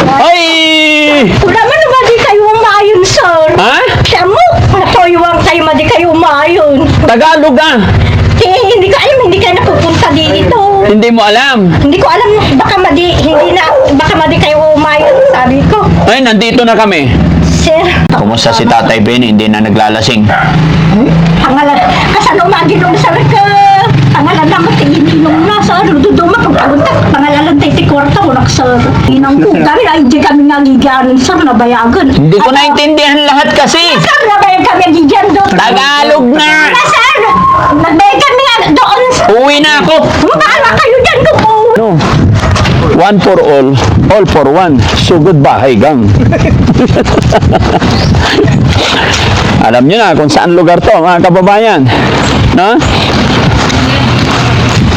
Ay! Wala man naman di kayo umayon, sir. Ha? Siya mo, natoywang kayo ma di kayo umayon. Tagalog ah. Hindi ko alam, hindi kayo napupunta dito. Hindi mo alam. Hindi ko alam, baka madi kayo umayon, sabi ko. Ay, nandito na kami. Sir, Kumusta si Tatay Benny? Hindi na naglalasing. pangalan, kasan umagi nung sir ka. Pangalan naman, ininom na, sir. Duduma, pagkagunta, pangalan tayo kwarta, unak, sir. Inang ko, dahil ay di kami nagiganin, sir, nabayagan. Hindi ko naintindihan lahat kasi. Sir, nabayag kami nagigan doon. Tagalog na. Sir, nagbayag kami nga doon. Uwi na ako. Maala kayo dyan ko po. No. One for all for one. Sugod bahay gang. Alam nyo na kung saan lugar to, mga kababayan. No?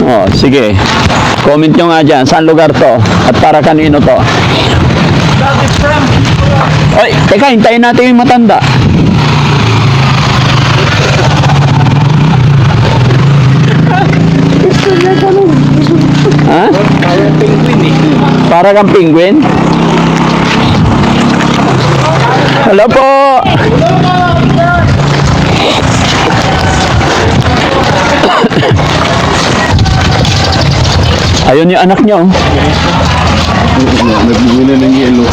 Oh, sige. Comment nyo nga dyan, saan lugar to? At para kanino to? Oy, teka, hintayin natin yung matanda. Ha? Para kang penguin? Hello po! Ayun yung anak niyo. Nagbumili ng yelo.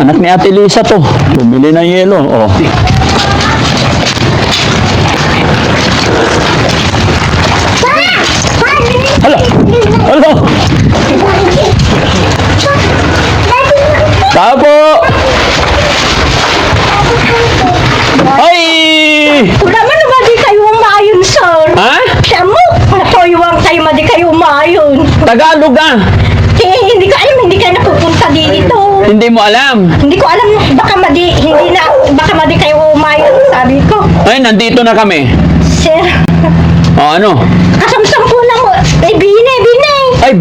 Anak ni Ate Lisa to. Bumili ng yelo. Oh. Hala! Hala! Tao po! Ay! Wala man naman di kayo umayon, sir. Ha? Siya mo, natoywang kayo ma di kayo umayon. Tagalog ah! Hindi ko alam, hindi kayo napupunta dito. Hindi mo alam. Hindi ko alam, baka madi kayo umayon, sabi ko. Ay, nandito na kami. Sir, O ano? kasamsam po na mo. Binay. Ay,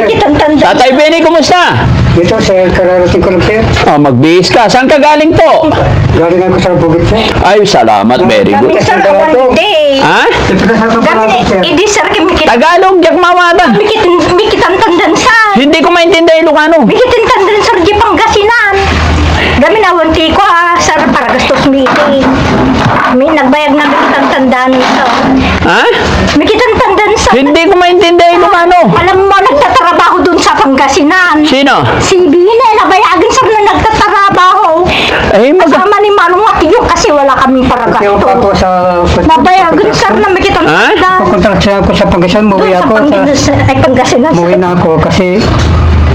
Kitang tanda. Tatay Benny, kumusta? Dito, sir, kararating ko lang, sir. Oh, magbihis ka. Saan ka galing po? Galing ako sa bukid, sir. Ay, salamat. Very Kami, good. sir, one day. Ha? Ipinasal ko pala ako, sir. Hindi, sir, Tagalog, yak mawata. may kitang tandan, sir. Hindi ko maintindihan Ilocano. May kitang tandan, sir, di Pangasinan. Kami na wanti ko, sir, para gastos meeting. May nagbayag na may kitang tandaan ito. Ha? May kitang tandaan, sir. Hindi ko maintindihan Ilocano. Alam mo, nagtatrabaho dun sa Pangasinan. Sino? Si Bine, nabayagan sir na nagtatrabaho. Eh, Kasama ni Manong Matiyo kasi wala kaming para Kasi ako pa ako gasto. sa... Nabayagan sir na may kitang Ha? tandaan. Pupunta ako sa Pangasinan, Doon muwi sa ako sa... Pangasinan, Muwi sir. na ako kasi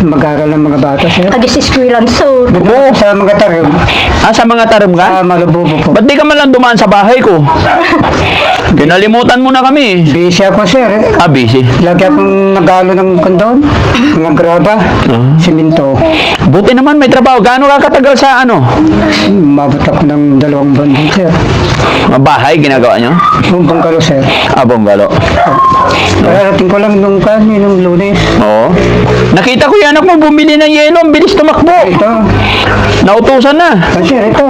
mag-aaral ng mga bata, sir. Kagis-iskwilan, sir. Dito sa mga tarim, sa mga tarim ka? sa Malububo po. Ba't di ka man lang dumaan sa bahay ko? Kinalimutan mo na kami. Busy ako, sir. Ah, busy. Lagi akong nag-alo ng kondon, mga graba, simento. Buti naman may trabaho. Gaano ka katagal sa ano? Mabot ako ng 2 buwan din, sir. Bahay, ginagawa nyo? Bumbong kalo, sir. Ah, Bonggalo. Kararating ko lang nung Lunes. Oo. Nakita ko yung anak mo bumili ng yelo. Ang bilis tumakbo. Ito, Nautusan na. sir, ito,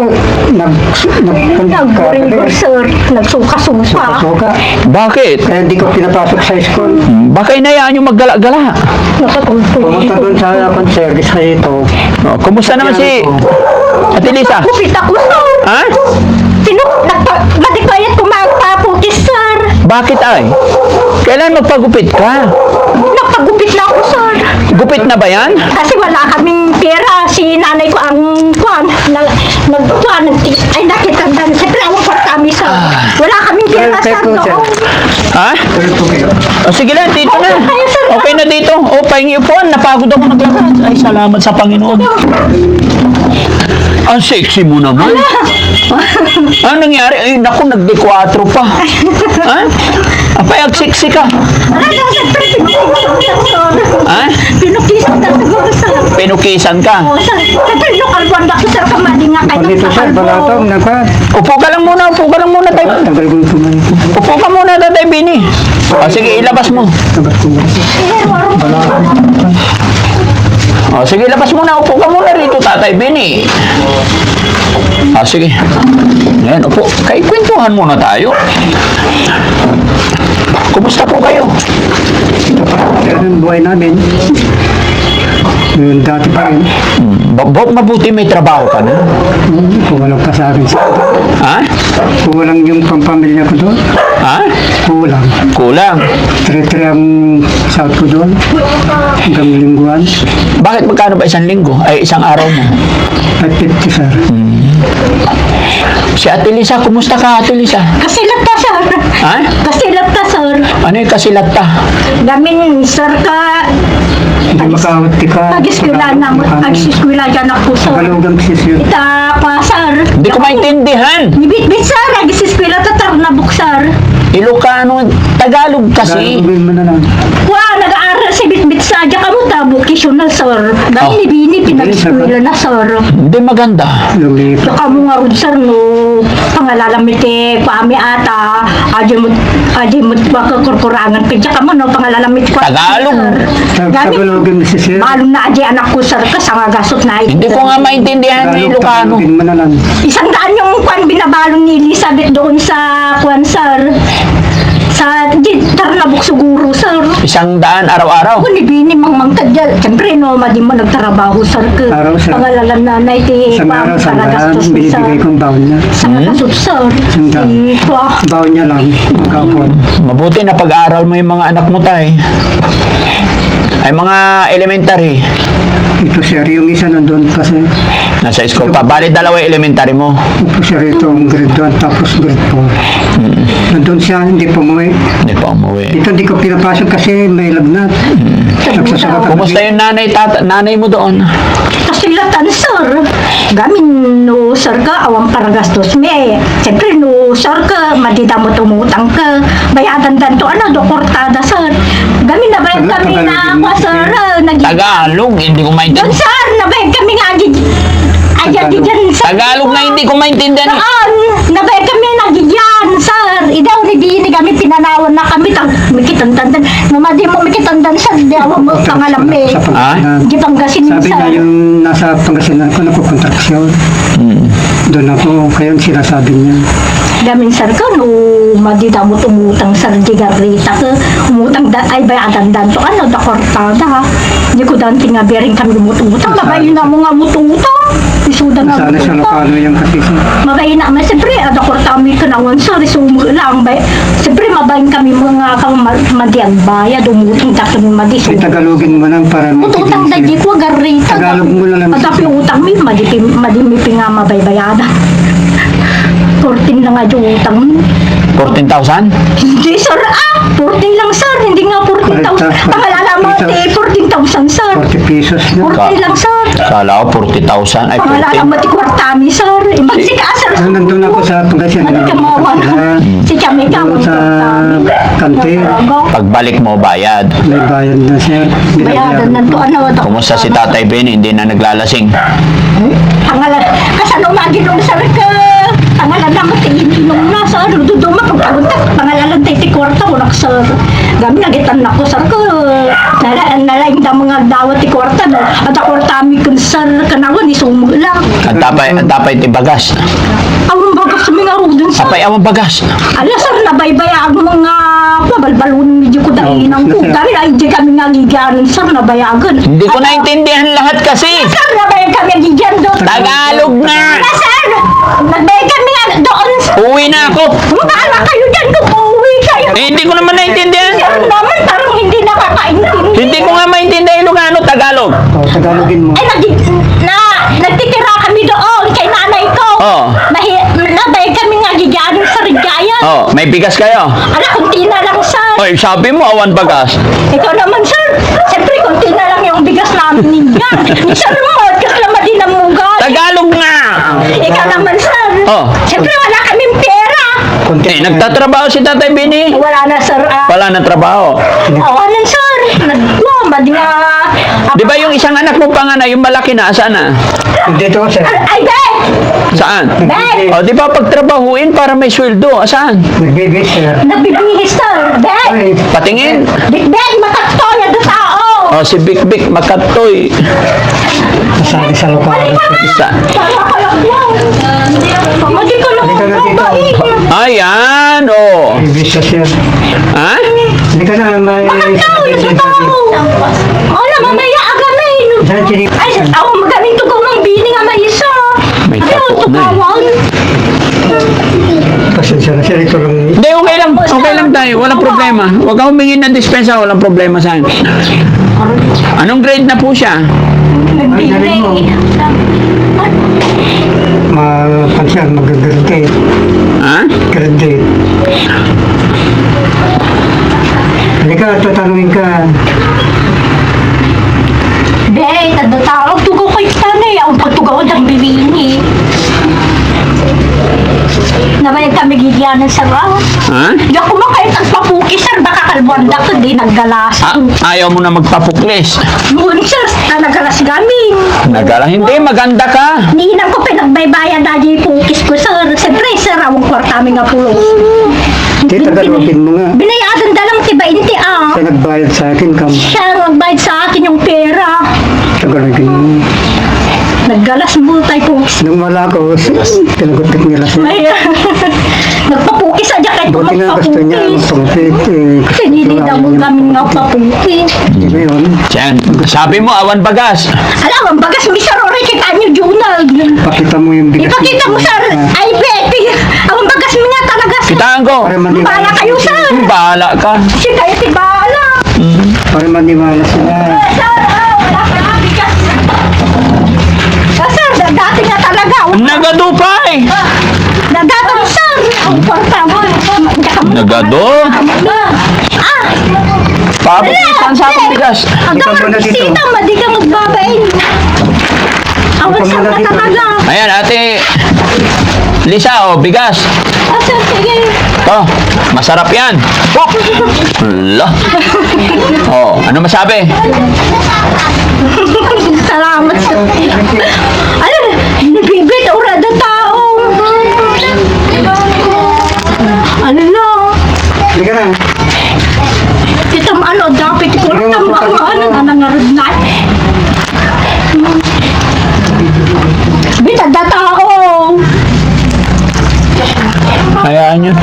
Nag-rigor, sir. Nagsuka-suka. Suka. Bakit? Kaya hindi ko pinapasok sa school. Baka inayaan nyo maggala-gala. Pumunta doon sa service na ito. Oh, kumusta naman si Ate Lisa? Kupit ako, sir. Ha? Madikayat ko magpaputis, sir. Bakit ay? Kailan magpagupit ka? Nagpagupit na ako, sir. Gupit na ba yan? Kasi wala kaming pera. Si nanay ko ang ay nakitandaan. Siyempre, awang kami, sir. Wala kaming pera, sir. Noon. Ha? O sige lang, dito na. Okay na dito. O, pahingi upuan. Napagod ako naglakad. Ay, salamat sa Panginoon. Ang sexy mo naman. Ano nangyari? Ay, naku, nagde-4 pa. Ha? Apay, sexy ka. Ano, siyempre, pinukisan, sir. Ha? Pinukisan na siguro, sir. Pinukisan ka. Oo, sir. Siyempre, local banda ko, sir. Kamali nga kayo Dito, sa sir, balatong, naka. Upo ka lang muna, upo ka lang muna, tay. Tagal ko ito man. Upo ka muna, Tatay Bini. O, sige, ilabas mo. O, sige, labas muna. Upo ka muna rito, Tatay Bini. O, sige. Ayan, upo. Kaya kwentuhan muna tayo. Kumusta po kayo? Yan ang buhay namin. Yung dati pa rin. Mabuti may trabaho ka na. Kung walang pa sa akin. Ha? Kulang yung pampamilya ko doon. Ha? Kulang. Kulang. Tre-tre ang sahod ko doon. Hanggang lingguan. Bakit magkano ba isang linggo? Ay, isang araw mo? At 50, sir. Si Ate Lisa, kumusta ka, Ate Lisa? Kasilat ta, sir. Ha? Kasilat ta, sir. Ano yung kasilat ta? Gamin, sir, ka. Hindi makawati ka. Pag-eskwila na, pag-eskwila dyan ako, sir. Tagalugang sisyo. Ita pa, sir. Hindi ko maintindihan. Nibit-bit, sir. Nag-eskwila ta, tarnabok, sir. Ilocano, Tagalog kasi. Tagalogin mo na lang. Wow, nag-aaral si Bit-Bit sa dyan ka mo, vocational, sir. Gamin, Oh. bini, pinag-eskwila na, sir. Hindi maganda. Lumipat. Saka mo nga rin, sir, no. Pangalalamit eh, pami ata. Adi mo makakurkurangan. Pidya ka mo, no. Pangalalamit ko. Tagalog. Sir. Gamin, Tagalogin mo sisyo. malong na adi anak ko, sir. Kasanga gasot na ito. Hindi ko nga maintindihan ng Ilocano. Tagalogin mo na lang. 100 yung kwan binabalong ni Elizabeth doon sa kwan, sir. Sa Tarnabok siguro, sir. 100 araw-araw. Kung ibini mang kadya, siyempre no, madi mo nagtrabaho, sir. Araw, sir. Pangalalan na na iti Isang araw, para sandaan. gastos ni sir. Binibigay kong baon niya. Sa gastos, sir. Sandaan. Ito, Baon niya lang. Magkapon. Mabuti na pag-aaral mo yung mga anak mo, tay. Ay mga elementary. Ito, sir. Yung isa nandun pa, sir. Nasa school pa. Bali, dalawa yung elementary mo. Upo siya rito ang grade 1 tapos grade 4. Nandun siya, hindi pa umuwi. Hindi pa umuwi. Dito hindi ko pinapasok kasi may lagnat. Nagsasagot ako. Kumusta yung nanay mo doon? kasilatan, sir. Gamin no, sir ka, awang para gastos me. Siyempre no, sir ka, madida mo tumutang ka. Bayadan dan to, ano, dokortada, sir. Gamin na bayad kami na ako, sir. Tagalog, hindi ko Doon, maintindihan. sir, nabayad kami nga, ayan, dyan, sir. Tagalog na hindi ko maintindihan. Saan? Nabayad kami nagyan, sir. Idaw ni Dini kami pinanawan na kami tag mikitandan. Mamadi mo mikitandan sa dawa mo pangalam eh. Ah? Di Pangasinan, Sabi sir. na yung nasa Pangasinan ko, nakukontraksyon. Doon ako, kaya yung sinasabi niya. Gamin, sir ka, no, madida mo tumutang sa digarita ka. Umutang ay bayadan dan to, ano, da kortada ha. Hindi ko dan tingabirin kami umutang. Mabayin na mo nga mututang. Isuda nga Sana sa mututang. Locano yung kasi siya. Mabayin na, siyempre, ada kortami ka naman, sir, isumo lang. Siyempre, mabayin kami mga kang madiyag bayad, umutang dito ni madi. Ay, Tagalogin mo lang para Utang maintindihan dadi siya. ko, garita. Tagalog mo na lang. At yung utang mi, madimi nga mabaybayadan. 14 lang nga yung utang mi. 14,000? Hindi, sir. 14 lang, sir. Hindi nga 14,000. Pangalala mo, 14,000, sir. 40 pesos na. 14 lang, sir. Kala ko 40,000. Ay, Pangalala mo, 14. ti kwartami, sir. Ibag si ka, sir. Nung nandun ako sa Pangasinan, Madi ka mawa na. Si kami ka, Doon sa kante. Pagbalik mo, bayad. may bayad na siya. Bayadan na to, ano. Kumusta si Tatay Benny? Hindi na naglalasing. Pangalan, kasano maginom sa ka. Pangalan na matiinom na sa duduma pagkagunta. Pangalan tayo kwarta ko sir. Gami nagitan na ko sir ko. Nalaing da mga dawat ti kwarta no. At kwarta mi kun sir kanawan isumo lang. Ang tapay ti bagas. Awang bagas sa mga rudon sir. Tapay awang bagas. Ala sir nabaybaya ang mga pabalbalon medyo ko dahinang ko. Gami ay di kami nga giganon sir nabayagan. Hindi ko naintindihan lahat kasi. Sir nabayag kami gigan doon. Tagalog na. Ala sir. Nagbayag kami nga doon. Uwi na ako. Maala kayo dyan kung uuwi kayo. Eh, hindi ko naman naintindihan. Sir naman parang hindi nakakaintindi. Hindi ko nga maintindihan Ilocano, Tagalog. Tagalogin mo. Ay, nagtitira kami doon kay nanay ko. Oo. Nabay kami nga gigaling sa Rigayan. Oh, may bigas kayo. Ala, kunti na lang, sir. Oy, sabi mo awan bagas. Ikaw naman, sir. Siyempre, kunti na lang yung bigas namin ninyan. Sir mo, kasi naman din ang mugat. Tagalog nga. Ikaw naman, sir. Oh. Siyempre, wala kaming pera. Eh, nagtatrabaho si Tatay Benny. Wala na, sir. Wala na trabaho. Awanan, sir. Madi nga. Di ba yung isang anak mo panganay, yung malaki na, saan na? Dito ko siya. Ay, be! Saan? Be! O, di ba pagtrabahuin para may sweldo? Saan? Nagbibis siya. Nabibihis, sir. Be! Ay, Patingin. Be, matakto yan do tao. O, si Bik Bik Makatoy. masali sa Locano. Sa Para kalagwang. Pamadi ko lang Halika na ang dito. babae. Ayan, o. Nagbibis siya. Ha? Hindi ka na may Bakit daw? Ito tao. Ano, mamaya agami. Ay, ako magaling tugaw ng bini nga may isa. May Ay, tapo na eh. tugawan. Pasensya na siya ito lang. Hindi, okay lang. Okay lang tayo. Walang problema. Huwag kang humingi ng dispensa. Walang problema sa akin. Anong grade na po siya? Bini. Mapansyan, mag-graduate. Ha? Graduate. Hindi ka, tatanungin ka. Be, tadatawag tugaw ko yung tanay. Ang pagtugawan ng bini. Naman kami gigyanan sa raw. Ha? Hindi ako makahit ang papuki, sir. Baka kalbuanda ko, di naggalas. Ayaw mo na magpapuklis. Ngun, sir, naggalas gamin. Nagala. Hindi, maganda ka. Nihinang ko pinagbaybayan na di pukis ko, sir. Siyempre, sir, awang kwarta mi nga pulos. Hindi, tagalogin mo nga. Binayadan dalang tiba inti, ah. Siya nagbayad sa akin, kam. Siya magbayad sa akin yung pera. Tagalogin mo. Naggalas mo tayo pukis. Nung wala ko, pinagupit nila siya. May, nagpapukis sa kahit kung Buti nga gusto niya magpapukis. magpapit. Kasi hindi daw mo kami nga papukis. Di ba yun? Diyan. Sabi mo, awan bagas. Alam, ang bagas mi sir, oray kita niyo, Junal. Pakita mo yung bigas. Ipakita mo, sir. Ay, Betty. Ang bagas mi nga talaga, sir. Kitaan ko. Para maniwala. Bahala kayo, sir. Bahala ka. Si kayo, si Bahala. Para maniwala sila. Sir, wala ka nga bigas. Sir, dati nga talaga. Nagadupay. Dati mo, sir. Ang kwarta mo. Nagado? Ah, Pabukisan sa akong bigas. hanggang Ikaw muna dito. magsita, madi ka magbabain. Awan Ikaw sa muna ka dito. talaga. Ayan, ate. Lisa, oh, bigas. Ah, sir, sige. To, masarap yan. Oh. Hala. Oh, ano masabi? Salamat sa ano, nabibit ura na tao. Ano lang, Hindi ka na. kita ano, dapat ko lang ano, nanangarod na. Bita na tao. Hayaan nyo.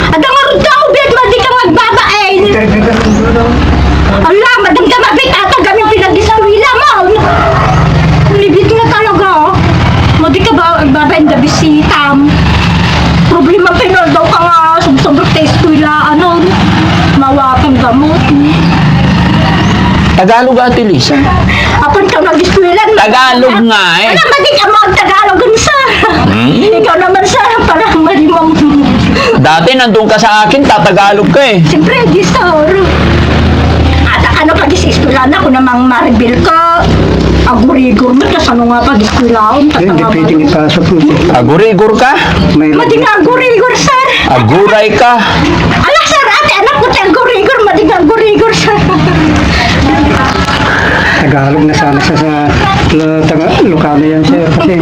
Adang arod tao, bit, madi ka magbabain. Ala, madang ka mabit, ata gaming pinag-isawila mo. Libit na talaga. Madi ka ba, babain da bisitam. Problema pinol daw ka nga, sobrang taste ko ila, ano, mawakang gamot. Tagalog, ate Lisa. Apon ka nag-eskwela. Tagalog nga eh. Ala, madi ka mag-Tagalog sa. Ikaw naman sa, parang malimang. Dati nandun ka sa akin, tatagalog ka eh. Siyempre, di sir. At ano pag isiskwela na, kung namang maribil ka, agurigor mo, tas ano nga pag iskwilaon, Hindi pwedeng ipasok mo. Agurigor ka? May Madi nga agurigor, sir. Aguray ka? Ala, sir, ate, anak ko, agurigor, madi nga agurigor, sir. Tagalog na sana siya sa Lokano yan, sir. Kasi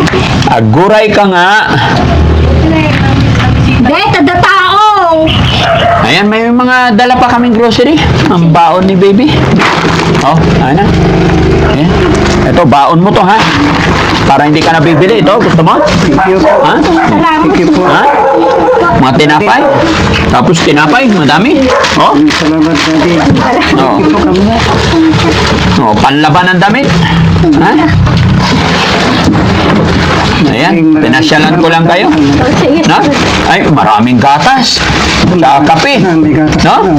Aguray ka nga. Beta, da tao. Ayan, may mga dala pa kaming grocery. Ang baon ni baby. Oh, ano? Ayan. Ito, baon mo to, ha? Para hindi ka nabibili. Ito, gusto mo? thank you po. Ha? Salamat. Thank you po. Ha? Mga tinapay? Tapos tinapay, madami. Oh, Salamat, Daddy. oh. Thank you po kami. Oh, panlaban ng damit. Ha? Ayan, pinasyalan ko lang kayo. Sige, Na? Ay, maraming gatas. Sa kape. May gatas. No? na.